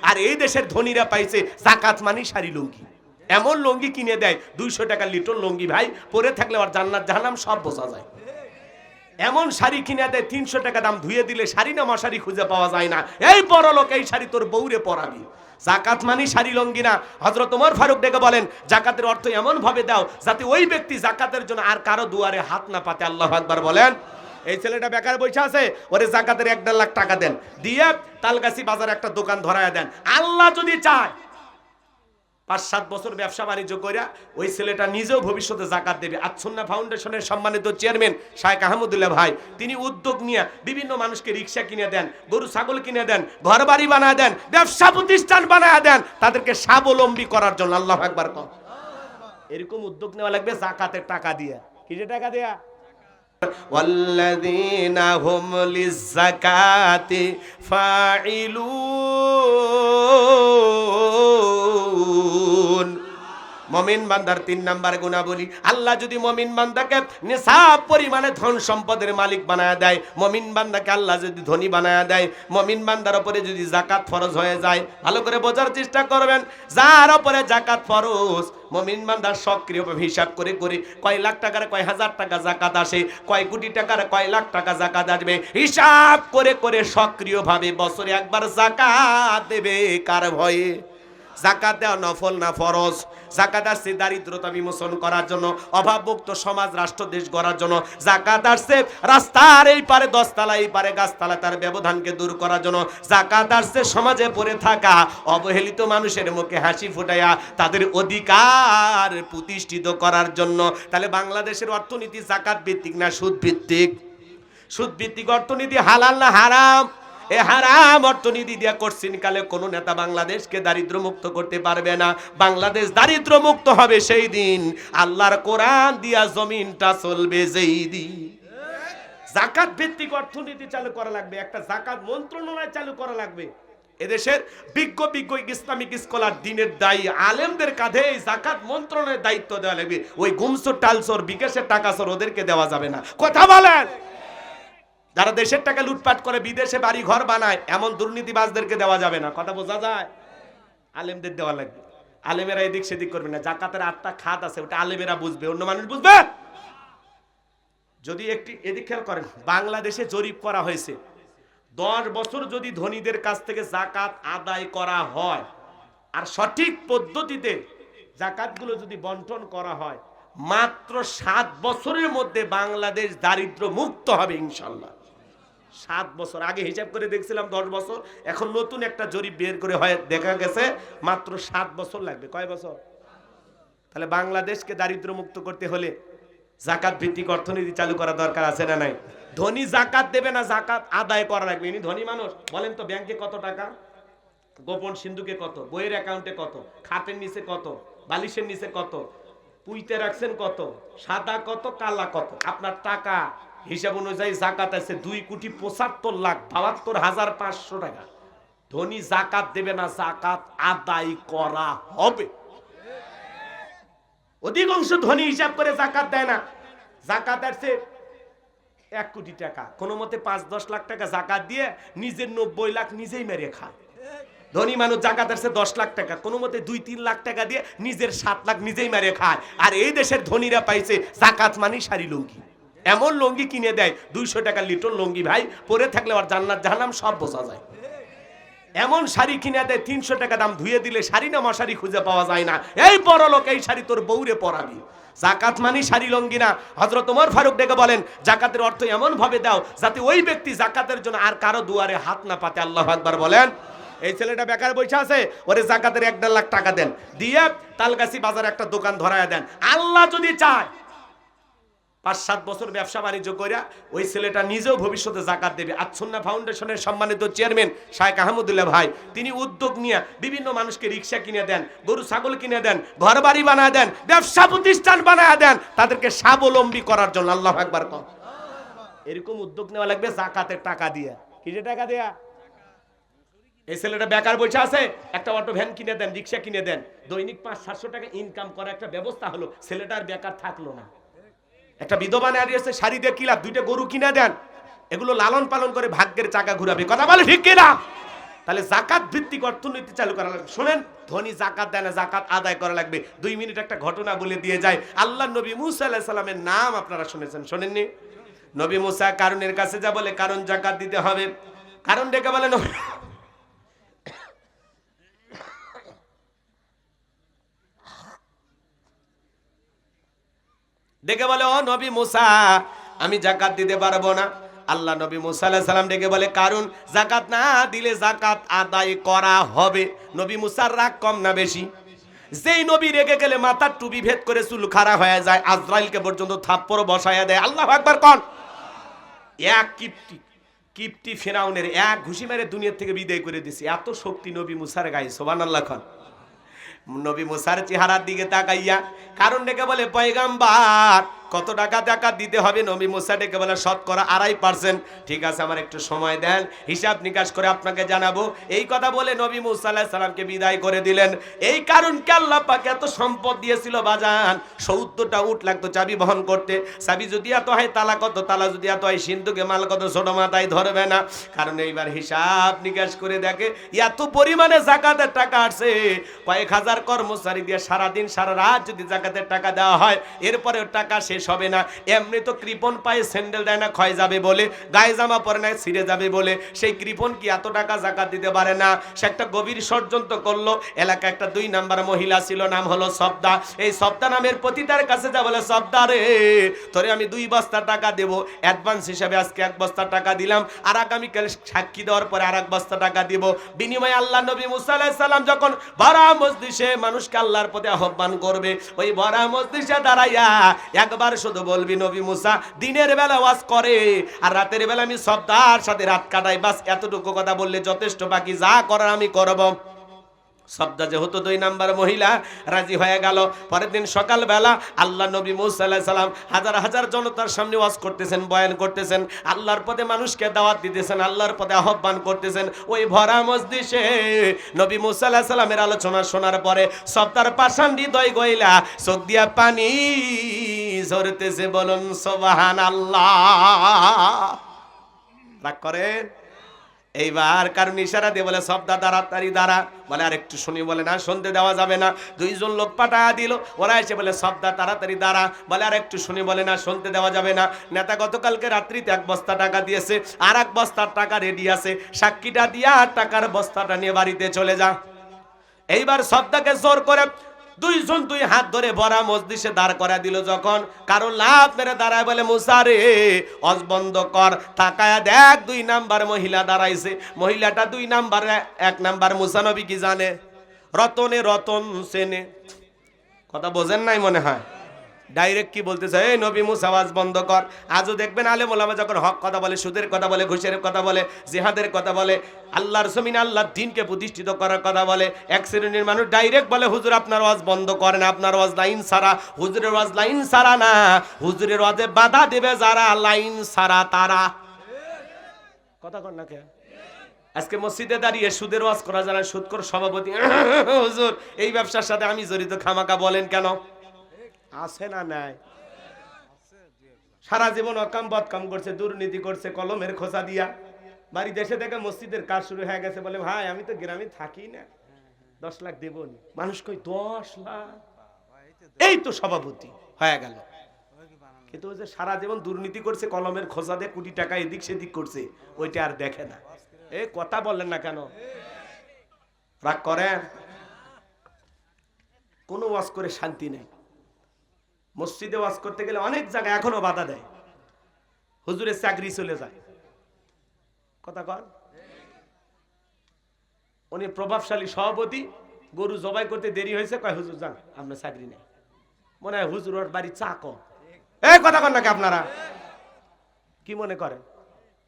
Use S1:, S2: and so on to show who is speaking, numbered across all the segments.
S1: আর এই দেশের ধনীরা পাইছে যাকাত মানি শাড়ি লুঙ্গি। এমন লুঙ্গি কিনে দেয় 200 টাকা লিটর লুঙ্গি ভাই, পরে থাকলে আর জান্নাত জাহান্নাম সব বোঝা যায়। এমন শাড়ি কিনে দেয় 300 টাকা দাম, ধুয়ে দিলে শাড়ি না মশারি খুঁজে পাওয়া যায় না। এই বড় লোক এই শাড়ি তোর বউরে পরাবি। জাকাত মানি শাড়ি লুঙ্গি না। হযরত ওমর ফারুক ডেকে বলেন, জাকাতের অর্থ এমন ভাবে দাও যাতে ওই ব্যক্তি জাকাতের জন্য আর কারো দুয়ারে হাত না পাতে। আল্লাহু আকবার বলেন। এই ছেলেটা বেকার বসে আছে, ওরে জাকাতের 1.5 লাখ টাকা দেন, দিয়ে তালগাছি বাজারে একটা দোকান ধরায়া দেন। আল্লাহ যদি চায় 5-7 বছর ব্যবসা বাণিজ্য কইরা ওই ছেলেটা নিজেও ভবিষ্যতে জাকাত দেবে। আজ-সুন্নাহ ফাউন্ডেশনের সম্মানিত চেয়ারম্যান শায়েখ আহমদুল্লাহ ভাই, তিনি উদ্যোগ নিয়ে বিভিন্ন মানুষকে রিকশা কিনে দেন, গরু ছাগল কিনে দেন, ঘরবাড়ি বানায় দেন, ব্যবসা প্রতিষ্ঠান বানায় দেন, তাদেরকে স্বাবলম্বী করার জন্য। আল্লাহু আকবার কম। এরকম উদ্যোগ নেওয়া লাগবে জাকাতের টাকা দিয়ে। কিসের টাকা দেয়া? ওয়াল্লাযীনা হুম লিয-যাকাতি ফাইলুন। মুমিন বান্দার 3 নাম্বার গুণাবলী, আল্লাহ যদি মুমিন বান্দাকে নিসাব পরিমাণে ধন সম্পদের মালিক বানায় দেয়, মুমিন বান্দাকে আল্লাহ যদি ধনী বানায় দেয়, মুমিন বান্দার উপরে যদি যাকাত ফরজ হয়ে যায়, ভালো করে বোঝার চেষ্টা করবেন, যার উপরে যাকাত ফরজ, মুমিন বান্দার সক্রিয়ভাবে হিসাব করে করে কয় লাখ টাকার কয় হাজার টাকা যাকাত আসে, কয় কোটি টাকার কয় লাখ টাকা যাকাত আসবে, হিসাব করে করে সক্রিয়ভাবে বছরে একবার যাকাত দেবে। কার ভয়ে? যাকাত দেওয়া নফল না ফরজ। যাকাত আসছে দারিদ্রতা বিমোচন করার জন্য, অভাবমুক্ত সমাজ রাষ্ট্র দেশ গড়ার জন্য। যাকাত আসছে রাস্তার এই পারে 10 তলা এই পারে গাছতলা তার ব্যবধানকে দূর করার জন্য। যাকাত আসছে সমাজে পড়ে থাকা অবহেলিত মানুষের মুখে হাসি ফুটাইয়া তাদের অধিকার প্রতিষ্ঠিত করার জন্য। তাহলে বাংলাদেশের অর্থনীতি যাকাত ভিত্তিক না সুদ ভিত্তিক? সুদ ভিত্তিক অর্থনীতি হালাল না হারাম? এ হারাম অর্থনীতি দিয়া করছেন কালে কোন নেতা বাংলাদেশকে দারিদ্র মুক্ত করতে পারবে না। বাংলাদেশ দারিদ্র মুক্ত হবে সেই দিন আল্লাহর কোরআন দিয়া জমিনটা চলবে যেই দিন। যাকাত ভিত্তিক অর্থনীতি চালু করা লাগবে, একটা যাকাত মন্ত্রণালয় চালু করা লাগবে। এদেশের বিজ্ঞ ইসলামিক স্কলার দিনের দায়ী আলেমদের কাঁধে এই যাকাত মন্ত্রণালয়ের দায়িত্ব দেওয়া লাগবে। ওই গুমসুর টালসোর বিকাশের টাকা সর ওদেরকে দেওয়া যাবে না। কথা বলেন। যারা দেশের টাকা লুটপাট করে বিদেশে বাড়ি ঘর বানায় এমন দুর্নীতিবাজদেরকে দেওয়া যাবে না। কথা বোঝা যায়? আলেমদের দেওয়া লাগবে। আলেমেরা এদিক সেদিক করবে না। যাকাতের 8টা খাত আছে, ওটা আলেমেরা বুঝবে, অন্য মানুষ বুঝবে। যদি একটি এদিক খেয়াল করেন, বাংলাদেশে জরিপ করা হয়েছে 10 বছর যদি ধনীদের কাছ থেকে যাকাত আদায় করা হয় আর সঠিক পদ্ধতিতে যাকাতগুলো যদি বন্টন করা হয়, মাত্র 7 বছরের মধ্যে বাংলাদেশ দারিদ্র মুক্ত হবে ইনশাআল্লাহ। 7 বছর আগে হিসাব করে দেখছিলাম 10 বছর, এখন নতুন একটা জরিপ বের করে হয় দেখা গেছে মাত্র 7 বছর লাগবে। কয় বছর? তাহলে বাংলাদেশকে দারিদ্র মুক্ত করতে হলে যাকাত ভিত্তিক অর্থনীতি চালু করা দরকার আছে না নাই? ধনী যাকাত দেবে না, যাকাত আদায় করা লাগবে। ইনি ধনী মানুষ, বলেন তো ব্যাংকে কত টাকা, গোপন সিন্ধুকে কত, বইয়ের অ্যাকাউন্টে কত, খাটের নিচে কত, বালিশের নিচে কত, পুইতে রাখছেন কত, সাদা কত, কালা কত। আপনার টাকা হিসাব অনুযায়ী যাকাত আছে 2,75,72,500 টাকা। ধনী যাকাত দেবে না, যাকাত আদায় করা হবে। অধিকাংশ ধনী হিসাব করে যাকাত দেয় না। যাকাত আছে 1 কোটি টাকা, কোনো মতে 5-10 লাখ টাকা যাকাত দিয়ে নিজের 90 লাখ নিজেই মেরে খায়। ধনী মানুষ যাকাত আছে 10 লাখ টাকা, কোনো মতে 2-3 লাখ টাকা দিয়ে নিজের 7 লাখ নিজেই মেরে খায়। আর এই দেশের ধনীরা পাইছে যাকাত মানি শাড়ি লুঙ্গি। এমন লুঙ্গি কিনে দেয় 200 টাকা লিটর লুঙ্গি ভাই, পরে থাকলে আর জান্নাত জাহান্নাম সব বোঝা যায়। এমন শাড়ি কিনে দেয় 300 টাকা দাম, ধুয়ে দিলে শাড়ি না মশারি খুঁজে পাওয়া যায় না। এই বড় লোক এই শাড়ি তোর বউরে পরাবি। যাকাত মানি শাড়ি লুঙ্গি না। হযরত ওমর ফারুক ডেকে বলেন, জাকাতের অর্থ এমন ভাবে দাও যাতে ওই ব্যক্তি জাকাতের জন্য আর কারো দুয়ারে হাত না পাতে। আল্লাহু আকবার বলেন। এই ছেলেটা বেকার বসে আছে, ওরে যাকাতের 1.5 লাখ টাকা দেন, দিয়ে তালগাছি বাজারে একটা দোকান ধরায়া দেন। আল্লাহ যদি চায় 5-7 বছর ব্যবসা বাণিজ্য কইরা ওই ছেলেটা নিজেও ভবিষ্যতে যাকাত দেবে। আজ-সুন্নাহ ফাউন্ডেশনের সম্মানিত চেয়ারম্যান শায়েখ আহমদুল্লাহ ভাই, তিনি উদ্যোগ নিয়ে বিভিন্ন মানুষকে রিকশা কিনে দেন, গরু ছাগল কিনে দেন, ঘরবাড়ি বানায় দেন, ব্যবসা প্রতিষ্ঠান বানায় দেন, তাদেরকে স্বাবলম্বী করার জন্য। আল্লাহু আকবার কম। এরকম উদ্যোগ নেওয়া লাগবে যাকাতের টাকা দিয়ে। কিসের টাকা দেয়া? এই ছেলেটা বেকার বসে আছে, একটা অটো ভ্যান কিনে দেন, রিকশা কিনে দেন, দৈনিক 500-700 টাকা ইনকাম করা একটা ব্যবস্থা হলো। ছেলেটা আর বেকার থাকলো না। একটা বিধবা নারী আছে, শাড়ি দিয়ে কি লাভ? 2টা গরু কিনে দেন, এগুলো লালন পালন করে ভাগ্যের চাকা ঘুরাবে। কথা বলে ঠিক কিনা? তাহলে জাকাত ভিত্তিক অর্থনীতি চালু করা লাগবে। শোনেন, ধনী জাকাত দেয় না, জাকাত আদায় করা লাগবে। 2 মিনিট একটা ঘটনা বলে দিয়ে যায়। আল্লাহ নবী মুসা আলাইহিস সালামের নাম আপনারা শুনেছেন, শোনেননি? নবী মুসা কারুনের কাছে যা বলে, কারণ জাকাত দিতে হবে। কারণ ডেকে বলে, ডেকে বলে, ও নবী মুসা, আমি জাকাত দিতে পারবো না। আল্লাহ নবী মুসা আলাইহিস সালাম ডেকে বলে, কারণ জাকাত না দিলে জাকাত আদায় করা হবে। নবী মুসার রাগ কম না বেশি? যেই নবী রেগে গেলে মাথার টুপি ভেদ করে চুল খাড়া হয়ে যায়, আজরাইলকে পর্যন্ত থাপ্পড় বসায়া দেয়। আল্লাহু আকবার কোন। এক কিপ্টি ফেরাউনের এক ঘুষি মেরে দুনিয়া থেকে বিদায় করে দিছে। এত শক্তি নবী মুসার গায়ে, সুবহানাল্লাহ খান। নবী মুসার চেহারার দিকে তাকাইয়া কারণ ডেকে বলে, পয়গাম্বার কত টাকা জাকাত দিতে হবে? নবী মুসা ডেকে বলে, শতকরা 2.5%। ঠিক আছে, আমার একটু সময় দেন, হিসাব নিকাশ করে আপনাকে জানাবো। এই কথা বলে নবী মুসা আলাইহিস সালামকে বিদায় করে দিলেন। এই কারণকে আল্লাহ পাক এত সম্পদ দিয়েছিল বাজান, 70টা উট লাগতো চাবি বহন করতে। চাবি যদি এত হয়, তালা কত? তালা যদি এত হয়, সিন্ধুকে মাল কত? ছোট মাথায় ধরবে না। কারণ এইবার হিসাব নিকাশ করে দেখে এত পরিমাণে জাকাতের টাকা আসছে, কয়েক হাজার কর্মচারী দিয়ে সারাদিন সারা রাত যদি জাকাতের টাকা দেওয়া হয়, এরপরেও টাকা শেষ হবে না। এমনি তো কৃপণ পায়ে স্যান্ডেল দেয় না, ক্ষয় যাবে বলে, গায়ে জামা পরে না, ছিঁড়ে যাবে বলে। সেই কৃপণ কি এত টাকা জাকাত দিতে পারে না? সে একটা গভীর ষড়যন্ত্র করলো। এলাকা একটা 2 নাম্বার মহিলা ছিল, নাম হলো সবদা। এই সবদা নামের পতিতার কাছে যা বলে, সবদা রে, তোরে আমি 2 বস্তা টাকা দেবো অ্যাডভান্স হিসাবে। আজকে 1 বস্তা টাকা দিলাম, আর আগামীকাল সাক্ষী দেওয়ার পরে আর 1 বস্তা টাকা দিব। বিনিময়ে আল্লাহ নবী মুসা আলাইহিস সালাম যখন ভরা মজলিসে মানুষকে আল্লাহর পথে আহ্বান করবে, ওই ভরা মজলিসে দাঁড়াইয়া একবার শুধু বলবি, নবী মুসা দিনের বেলা ওয়াজ করে আর রাতের বেলা আমি সবদার সাথে রাত কাটাই, বাস এতটুকু কথা বললে যথেষ্ট, বাকি যা করার আমি করব। সবদা যেহেতু 2 নাম্বার মহিলা, রাজি হয়ে গেল। পরের দিন সকালবেলা আল্লাহ নবী মুসা আলাইহিস সালাম হাজার হাজার জনতার সামনে ওয়াজ করতেছেন, বয়ান করতেছেন, আল্লাহর পথে মানুষকে দাওয়াত দিতেছেন, আল্লাহর পথে আহ্বান করতেছেন। ওই ভরা মজলিসে নবী মুসা আলাইহিস সালামের আলোচনা শোনার পরে সবদার পাষাণ হৃদয় গইলা চোখ দিয়া পানি ঝরতেছে। বলুন সুবহানাল্লাহ। রাগ করেন? এইবার কারণ ইশারা দিয়ে বলে, সবদা তাড়াতাড়ি দাঁড়া। বলে, আর একটু শুনি। বলে, না, শুনতে দেওয়া যাবে না। 2 জন লোক পাঠায়া দিল, ওরা এসে বলে, সবদা তাড়াতাড়ি দাঁড়া। বলে, আর একটু শুনি। বলে, না, শুনতে দেওয়া যাবে না। নেতা গতকালকে রাত্রিতে 1 বস্তা টাকা দিয়েছে, আর 1 বস্তার টাকা রেডি আছে, সাক্ষীটা দিয়া টাকার বস্তাটা নিয়ে বাড়িতে চলে যা। এইবার সবদাকে জোর করে 2 জন 2 হাত ধরে ভরা মজলিসে দাঁড় করা দিল। যখন কারো লাভ মেরে দাঁড়ায়, বলে, মুসা রে, ওয়াজ বন্ধ কর। তাকায়া দেখ 2 নাম্বার মহিলা দাঁড়াইছে। মহিলাটা 2 নাম্বার। 1 নাম্বার মুসা নবী কি জানে? রতনে রতন সেনে। কথা বোঝেন নাই মনে হয়। ডাইরেক্ট কি বলতেছে, এই নবী মুসা ওয়াজ বন্ধ কর। আজও দেখবেন আলেম ওলামা যখন হক কথা বলে, সুদের কথা বলে, ঘুষের কথা বলে, জিহাদের কথা বলে, আল্লাহর জমিনে আল্লাহর দ্বীনকে প্রতিষ্ঠিত করার কথা বলে, এক শ্রেণীর মানুষ ডাইরেক্ট বলে, হুজুর আপনার ওয়াজ বন্ধ করেন, আপনার ওয়াজ লাইন সারা। হুজুরের ওয়াজ লাইন সারা না, হুজুরের ওয়াজে বাধা দেবে যারা লাইন সারা তারা। কথা কর না কে? আজকে মসজিদে দাঁড়িয়ে সুদের ওয়াজ করা যারা সুদখোর সভাপতি, হুজুর এই ব্যবসার সাথে আমি জড়িত, খামাকা বলেন কেন? আছে না নাই? সারা জীবন অকাম বদকাম করছে, দুর্নীতি করছে, কলমের খোঁচা দিয়া বাড়ি দেশে থেকে মসজিদের কাজ শুরু হয়ে গেছে। বলে, ভাই আমি তো গ্রামে থাকি না, 10 লাখ দেব। মানুষ কই 10 লাখ? এই তো সভাপতি হয়ে গেল। কিন্তু ওই যে সারা জীবন দুর্নীতি করছে, কলমের খোঁচা দিয়ে কোটি টাকা এদিক সেদিক করছে, ওইটা আর দেখে না। এই কথা বললেন না কেন? রাগ করেন? কোনো ওয়াজ করে শান্তি নেই। মসজিদে ওয়াজ করতে গেলে অনেক জায়গায় এখনো বাধা দেয়, হুজুরের চাকরি চলে যায়। কথা কর। উনি প্রভাবশালী সভাপতি, গরু জবাই করতে দেরি হয়েছে, কয় হুজুর যান, আপনার চাকরি নেই। মনে হয় হুজুর ওর বাড়ি চা কর। এই কথা কর নাকি আপনারা? কি মনে করেন?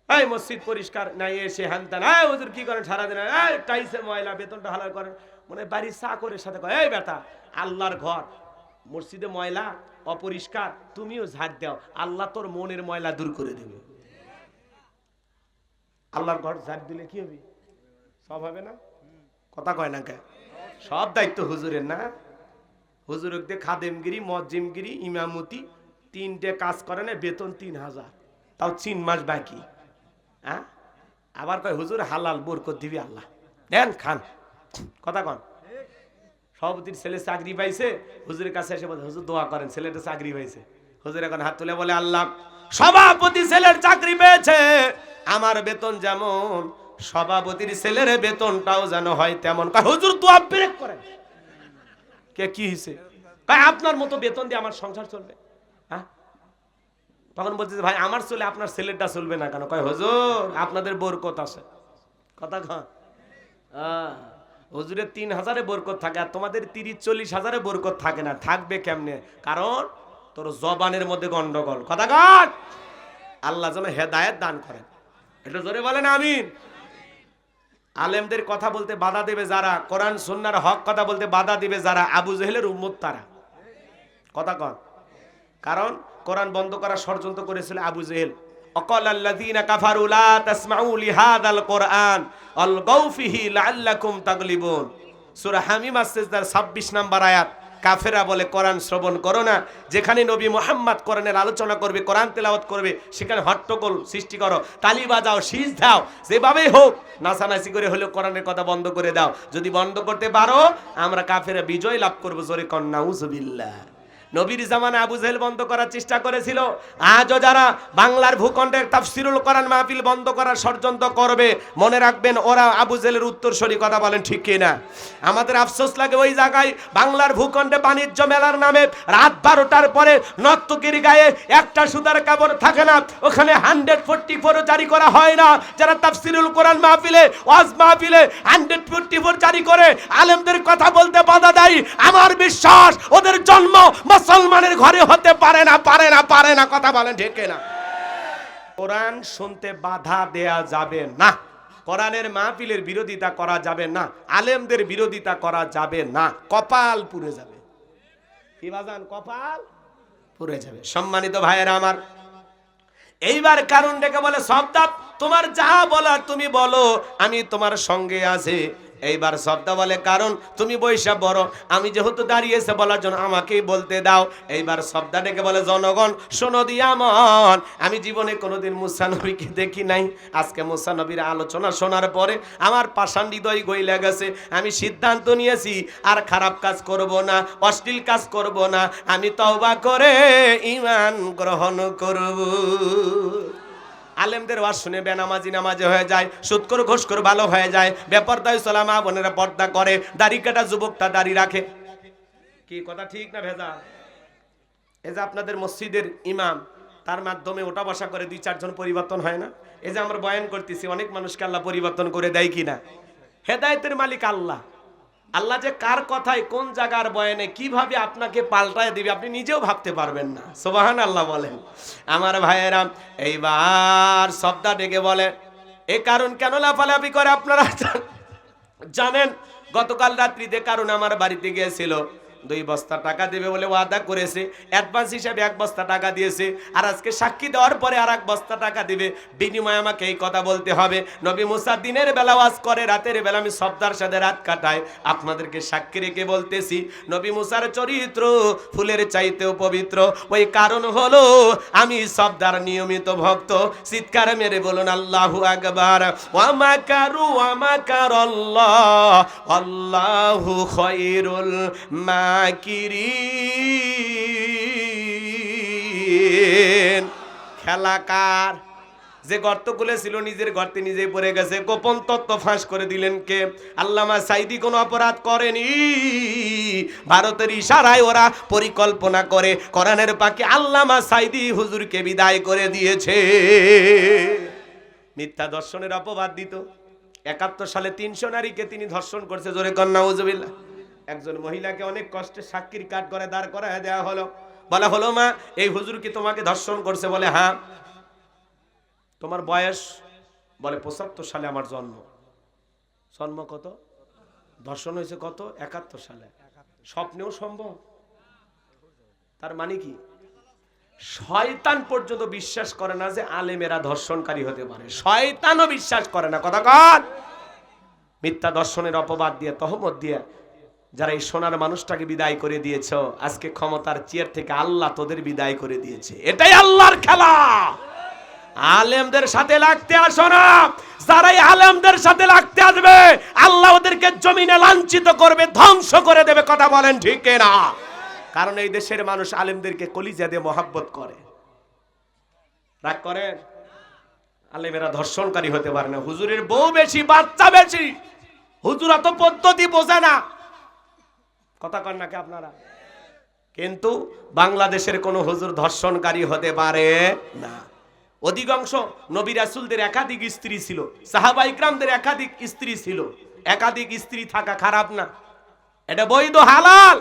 S1: এই মসজিদ পরিষ্কার নাই, এসে হ্যানতান, এই হুজুর কি করেন সারাদিন? এই টাইসে ময়লা, বেতনটা হালাল করেন। মনে হয় বাড়ি চা করে সাথে কয়, এই বেটা, আল্লাহর ঘর, মসজিদে ময়লা অপরিষ্কার, তুমিও ঝাড় দাও, আল্লাহ তোর মনের ময়লা দূর করে দেবে। আল্লাহর ঘর ঝাড় দিলে কি হবে? সব হবে না? কথা কয় না কে? সব দায়িত্ব হুজুরের না? হুজুরের দিয়ে খাদেমগিরি, মজ্জিমগিরি, ইমামতি, 3টে কাজ করে না, বেতন 3000, তাও 3 মাস বাকি। হ্যাঁ, আবার কয় হুজুর হালাল বরকত দিবি আল্লাহ। দেন খান, কথা কন। সভাপতির ছেলে চাকরি পাইছে, হুজুরের কাছে এসে বলে হুজুর দোয়া করেন, ছেলেটা চাকরি পাইছে। হুজুর এখন হাত তুলে বলে আল্লাহ, সভাপতি ছেলের চাকরি পেয়েছে, আমার বেতন যেমন সভাপতির ছেলের বেতনটাও যেন হয় তেমন। হুজুর দোয়া ব্রেক করেন। কে কি হয়েছে? আপনার মতো বেতন দিয়ে আমার সংসার চলবে? হ্যাঁ, তখন বলছে ভাই আমার চলে, আপনার ছেলেটা চলবে না কেন? কয় হুজুর আপনাদের বরকত আছে, কথা কন। হুজুরের 3000-এ বরকত থাকে, আর তোমাদের 30-40,000-এ বরকত থাকে না। থাকবে কেমনে? কারণ তোর জবানের মধ্যে গন্ডগোল, কথা কন। আল্লাহ যেন হেদায়েত দান করেন, একটু জোরে বলেন আমিন। আলেমদের কথা বলতে বাধা দেবে যারা, কোরআন সুন্নাহর হক কথা বলতে বাধা দিবে যারা, আবু জেহেলের উম্মত তারা, কথা কন। কারণ কোরআন বন্ধ করার ষড়যন্ত্র করেছিল আবু জেহেল। অকাল আল্লাযীনা কাফারু লা তাসমাউ লিহাযাল কুরআন আলগাউ ফিহি লাআল্লাকুম তাগলিবুন। সূরা হামিম আস-সাজদার 26 নম্বর আয়াত। কাফেরা বলে কোরআন শ্রবণ করো না, যেখানে নবী মুহাম্মদ কোরআনের আলোচনা করবে, কোরআন তেলাওয়াত করবে, সেখানে হট্টগোল সৃষ্টি করো, তালি বাজাও, শীষ দাও, যেভাবেই হোক নাচানাচি করে হলেও কোরআনের কথা বন্ধ করে দাও। যদি বন্ধ করতে পারো আমরা কাফেরা বিজয় লাভ করবো, জোরে কন নাউযুবিল্লাহ। নবীর জামানে আবু জেহেল বন্ধ করার চেষ্টা করেছিল। আজও যারা বাংলার ভূখণ্ডে তাফসিরুল কোরআন মাহফিল বন্ধ করার ষড়যন্ত্র করবে, মনে রাখবেন ওরা আবু জেহেলের উত্তরসূরি, কথা বলেন ঠিক কিনা? আমাদের আফসোস লাগে ওই জায়গায় বাংলার ভূখণ্ডে বাণিজ্য মেলার নামে রাত 12টার পরে নর্তকীর গায়ে একটা সুতার কাপড় থাকে না, ওখানে 144 জারি করা হয় না। যারা তাফসিরুল কোরআন মাহফিলে, ওয়াজ মাহফিলে 144 জারি করে আলেমদের কথা বলতে বাধা দেয়, আমার বিশ্বাস ওদের জন্ম মুসলমানের ঘরে হতে পারে না, পারে না, পারে না, কথা বলেন ঠিক না? কোরআন শুনতে বাধা দেয়া যাবে না, কোরআনের মাহফিলের বিরোধিতা করা যাবে না, আলেমদের বিরোধিতা করা যাবে না, কপাল পুড়ে যাবে। কি বাজান? কপাল পুড়ে যাবে। সম্মানিত ভাইয়েরা আমার, এইবার কারণ ডেকে বলে সবদাপ তোমার যা বলার তুমি বলো, আমি তোমার সঙ্গে আছি। এইবার সবদা বলে কারণ তুমি বৈশা বড়, আমি যেহেতু দাঁড়িয়েছে বলার জন্য আমাকেই বলতে দাও। এইবার সবদা ডেকে বলে জনগণ শোনো দিয়ামন, আমি জীবনে কোনোদিন মুসা নবীকে দেখি নাই। আজকে মুসা নবীর আলোচনা শোনার পরে আমার পাষাণ হৃদয় গইলা গেছে। আমি সিদ্ধান্ত নিয়েছি আর খারাপ কাজ করব না, অশ্লীল কাজ করব না, আমি তওবা করে ঈমান গ্রহণ করব। আলেমদের ওয়াজ শুনে বেনামাজি নামাজে হয়ে যায়, সুদখোর ঘুষখোর ভালো হয়ে যায়, বেপরদায় সালামা বোনেরা পর্দা করে, দাড়ি কাটা যুবকটা দাড়ি রাখে। কি কথা ঠিক না ভেজাল? এই যে আপনাদের মসজিদের ইমাম, তার মাধ্যমে ওটা বসা করে 2-4 জন পরিবর্তন হয় না? এই যে আমরা বয়ান করতেছি, অনেক মানুষকে আল্লাহ পরিবর্তন করে দেয় কিনা? হেদায়েতের মালিক আল্লাহ। আল্লাহ যে কার কথায় কোন জায়গার বয়ানে কিভাবে আপনাকে পাল্টায় দিবে আপনি নিজেও ভাবতে পারবেন না। সুবহানাল্লাহ বলেন। আমার ভাইয়েরা, এইবার সবদা ডেকে বলে এ কারণ কেন লাফালাফি করে আপনারা জানেন? গতকাল রাত্রিতে কারণ আমার বাড়িতে গিয়েছিল, 2 বস্তা টাকা দেবে বলে ওয়াদা করেছে, অ্যাডভান্স হিসাবে 1 বস্তা টাকা দিয়েছে, আর আজকে সাক্ষী দেওয়ার পরে আর 1 বস্তা টাকা দিবে, বিনিময়ে আমাকে এই কথা বলতে হবে। নবী মুসা দিনের বেলা ওয়াজ করে, রাতের বেলা আমি সবদার সাথে রাত কাটাই। আপনাদেরকে সাক্ষী রেখে বলতেছি, নবী মুসার চরিত্র ফুলের চাইতেও পবিত্র। ওই কারণ হলো আমি সবদার নিয়মিত ভক্ত। চিৎকার মেরে বলুন আল্লাহু আকবার। ওয়া মাকারু ওয়া মাকারাল্লাহ আল্লাহু খায়রুল খেলাকার। যে গর্ত খুলেছিল নিজের গর্তে নিজেই পড়ে গেছে। গোপন তত্ত্ব ফাঁস করে দিলেন কে? আল্লামা সাইদি কোনো অপরাধ করেনি, ভারতের ইশারায় ওরা পরিকল্পনা করে কোরআনের পাকে আল্লামা সাইদি হুজুরকে বিদায় করে দিয়েছে। মিথ্যা দর্শনের অপবাদ দিত। 71 সালে 300 নারীকে তিনি ধর্ষণ করছে, জোরে কন্যা নাউজুবিল্লাহ। একজন মহিলাকে অনেক কষ্টে সাক্ষীর কাঠ করে দাঁড় করায় দেওয়া হলো। বলা হলো মা এই হুজুর কি তোমাকে ধর্ষণ করছে? বলে হ্যাঁ। তোমার বয়স? বলে 75 সালে আমার জন্ম। জন্ম কত? ধর্ষণ হয়েছে কত? 71 সালে। স্বপ্নেও সম্ভব? তার মানে কি? শয়তান পর্যন্ত বিশ্বাস করে না যে আলেমেরা ধর্ষণকারী হতে পারে, শয়তানও বিশ্বাস করে না। কথা কন। মিথ্যা দর্শনের অপবাদ দিয়ে, তহমত দিয়ে যারা এই সোনার মানুষটাকে বিদায় করে দিয়েছ, আজকে ক্ষমতার চেয়ার থেকে আল্লাহ তোদের বিদায় করে দিয়েছে। এটাই আল্লাহর খেলা। আলেমদের সাথে লাগতে আসো না। যারাই আলেমদের সাথে লাগতে আসবে আল্লাহ ওদেরকে জমিনে লাঞ্ছিত করবে, ধ্বংস করে দেবে। কথা বলেন ঠিক না? কারণ এই দেশের মানুষ আলেমদেরকে কলিজা দিয়ে মহাব্বত করে। রাগ করেন? আলেমেরা ধর্ষণকারী হতে পারে না, হুজুরের বউ বেশি, বাচ্চা বেশি, হুজুরা তো পদ্ধতি বোঝে না। কথা কন নাকি আপনারা? কিন্তু বাংলাদেশের কোন হুজুর ধর্ষণকারী হতে পারে না। অধিকাংশ নবী রাসূলদের একাধিক স্ত্রী ছিল, সাহাবা ইকরামদের একাধিক স্ত্রী ছিল। একাধিক স্ত্রী থাকা খারাপ না, এটা বৈধ, হালাল।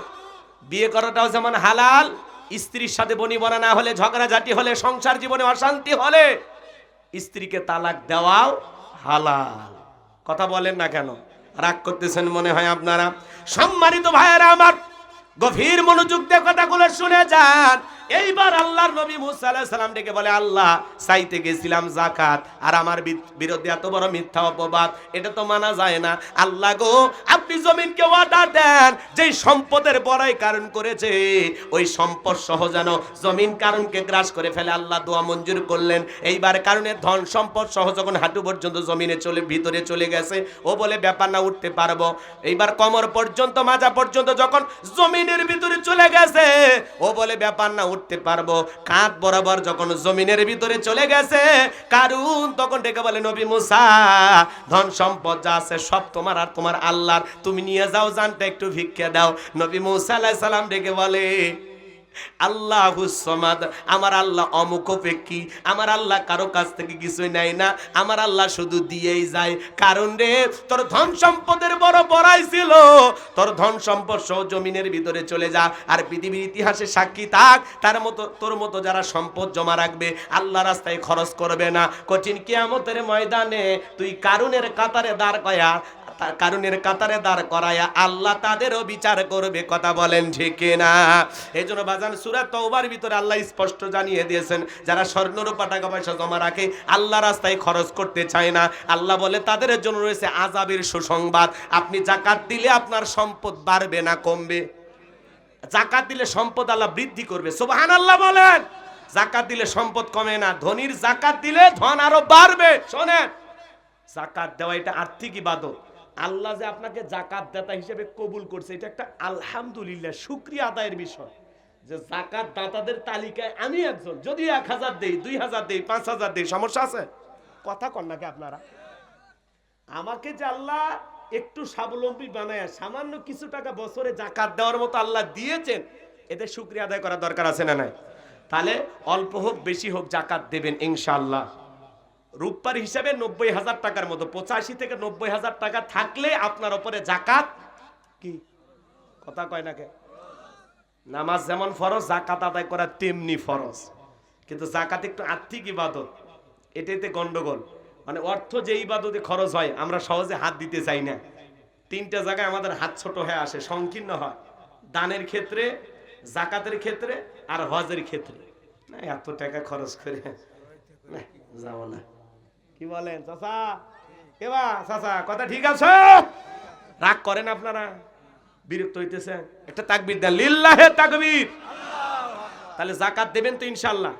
S1: বিয়ে করাটাও যেমন হালাল, স্ত্রীর সাথে বনিবনা না হলে, ঝগড়াঝাটি হলে, সংসার জীবনে অশান্তি হলে স্ত্রীকে তালাক দেওয়াও হালাল। কথা বলেন না কেন? রাগ করতেছেন মনে হয় আপনারা। সম্মানিত ভাইয়েরা আমার, গভীর মনোযোগ দিয়ে কথাগুলো শুনে যান। এইবার আল্লাহর নবী মুসা আলাইহিস সালাম ডেকে বলে, আল্লাহ, চাইতে গেছিলাম যাকাত, আর আমার বিরুদ্ধে এত বড় মিথ্যা অপবাদ, এটা তো মানা যায় না। আল্লাহ গো, আপনি জমিনকে অর্ডার দেন, যেই সম্পদের বড়াই কারণ করেছে ওই সম্পদ সহ যেন জমিন কারণকে গ্রাস করে ফেলে। আল্লাহ দোয়া মঞ্জুর করলেন। এইবার কারণে ধন সম্পদ সহ যখন হাঁটু পর্যন্ত জমিনে ভিতরে চলে গেছে, ও বলে ব্যাপার না, উঠতে পারবো। এইবার কোমর পর্যন্ত, মাজা পর্যন্ত যখন জমিনের ভিতরে চলে গেছে, ও বলে ব্যাপার না, উঠতে পারবো। কাঁধ বরাবর যখন জমিনের ভিতরে চলে গেছে, কারণ তখন ডেকে বলে, নবী মুসা, ধন সম্পদ যা আছে সব তোমার আর তোমার আল্লাহর, তুমি নিয়ে যাও, জানটা একটু ভিক্ষা দাও। নবী মুসা আলাইহিস সালাম ডেকে বলে, আল্লাহুস সামাদ, আমার আল্লাহ অমুখপেক্ষী, আমার আল্লাহ কারো কাছ থেকে কিছুই নেয় না, আমার আল্লাহ শুধু দিয়েই যায়। কারণ রে, তোর ধন সম্পদের বড় বড়াই ছিল, তোর ধন সম্পদ সহ জমিনের ভিতরে চলে যা, আর পৃথিবীর ইতিহাসে সাক্ষী থাক, তার মতো তোর মতো যারা সম্পদ জমা রাখবে, আল্লাহ রাস্তায় খরচ করবে না, কঠিন কিয়ামতের ময়দানে তুই কারুনের কাতারে দাঁড় করায়া আল্লাহ তাদেরও বিচার করবে। কথা বলেন ঠিক না? এই জন্য বাজান, সূরা তাওবার ভিতরে আল্লাহ স্পষ্ট জানিয়ে দিয়েছেন, যারা স্বর্ণ রূপা টাকা পয়সা জমা রাখে, আল্লাহ রাস্তায় খরচ করতে চায় না, আল্লাহ বলে তাদের জন্য রয়েছে আযাবের সুসংবাদ। আপনি যাকাত দিলে আপনার সম্পদ বাড়বে না কমবে? যাকাত দিলে সম্পদ আল্লাহ বৃদ্ধি করবে। সুবহানাল্লাহ বলেন। যাকাত দিলে সম্পদ কমে না, ধনীর যাকাত দিলে ধন আরো বাড়বে। শোনেন, যাকাত দেওয়া এটা আর্থিক ইবাদত। আল্লাহ যে আপনাকে যাকাত দাতা হিসেবে কবুল করছে, এটা একটা আলহামদুলিল্লাহ, শুকরিয়া আদায়ের বিষয়। যে যাকাত দাতাদের তালিকায় আমি একজন, যদি 1000 দেই, 2000 দেই, 5000 দেই, সমস্যা আছে? কথা কন নাকি আপনারা? আমাকে যে আল্লাহ একটু স্বাবলম্বী বানায় সামান্য কিছু টাকা বছরে যাকাত দেওয়ার মতো আল্লাহ দিয়েছেন, এতে শুকরিয়া আদায় করা দরকার আছে না নাই? তাহলে অল্প হোক বেশি হোক জাকাত দেবেন ইনশাআল্লাহ। রূপার হিসাবে 90,000 টাকার মতো, 85 থেকে 90,000 টাকা থাকলে আপনার উপরে জাকাত কি? কথা কয় না কে? নামাজ যেমন ফরজ, জাকাত আদায় করা তেমনি ফরজ। কিন্তু জাকাত একটু আর্থিক ইবাদত, এটাতে গন্ডগোল। মানে অর্থ যে ইবাদতে খরচ হয়, আমরা সহজে হাত দিতে চাই না। 3টা জায়গায় আমাদের হাত ছোট হয়ে আসে, সংকীর্ণ হয়। দানের ক্ষেত্রে, জাকাতের ক্ষেত্রে, আর হজের ক্ষেত্রে। না, এত টাকা খরচ করে যাব না। কি বলেন চাচা? কেবা চাচা, কথা ঠিক আছে? রাগ করেন আপনারা? বিরক্ত হইতেছেন? একটা তাকবীর দেন, লিল্লাহে তাকবীর। তাহলে যাকাত দেবেন তো ইনশাআল্লাহ?